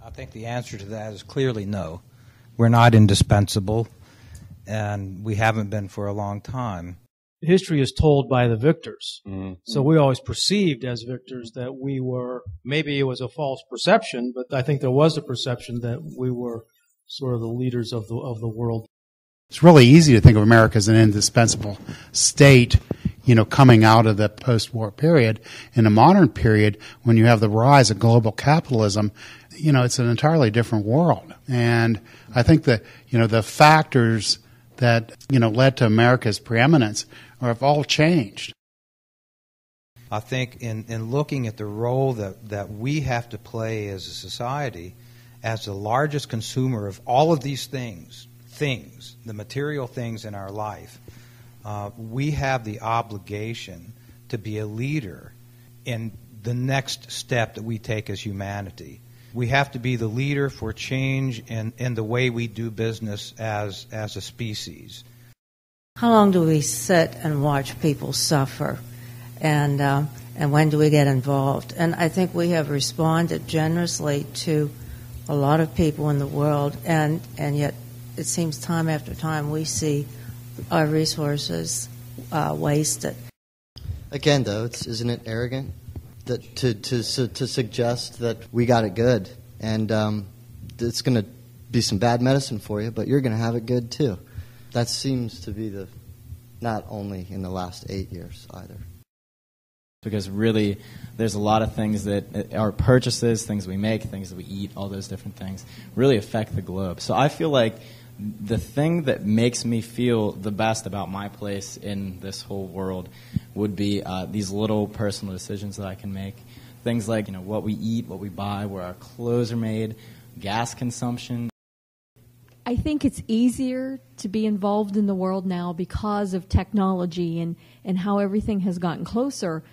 I think the answer to that is clearly no. We're not indispensable, and we haven't been for a long time. History is told by the victors. Mm-hmm. So we always perceived as victors that we were, maybe it was a false perception, but I think there was a perception that we were sort of the leaders of the world. It's really easy to think of America as an indispensable state, coming out of the post-war period. In the modern period, when you have the rise of global capitalism, it's an entirely different world. And I think that, the factors that, led to America's preeminence have all changed. I think in looking at the role that we have to play as a society, as the largest consumer of all of these things, the material things in our life, we have the obligation to be a leader in the next step that we take as humanity. We have to be the leader for change in the way we do business as a species. How long do we sit and watch people suffer, and when do we get involved? And I think we have responded generously to a lot of people in the world, and yet it seems time after time we see our resources wasted. Again, though, isn't it arrogant that to suggest that we got it good, and it's going to be some bad medicine for you, but you're going to have it good too. That seems to be not only in the last 8 years either. Because really, there's a lot of things that our purchases, things we make, things that we eat, all those different things, really affect the globe. So I feel like the thing that makes me feel the best about my place in this whole world would be these little personal decisions that I can make. Things like, what we eat, what we buy, where our clothes are made, gas consumption. I think it's easier to be involved in the world now because of technology and how everything has gotten closer.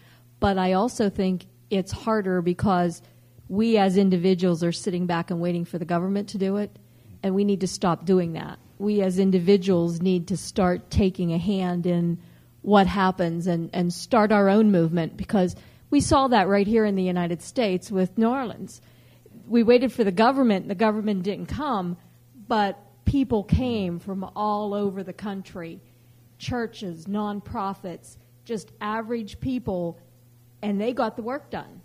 But I also think it's harder because we as individuals are sitting back and waiting for the government to do it, and we need to stop doing that. We as individuals need to start taking a hand in what happens and start our own movement, because we saw that right here in the United States with New Orleans. We waited for the government didn't come, but people came from all over the country, churches, nonprofits, just average people, and they got the work done.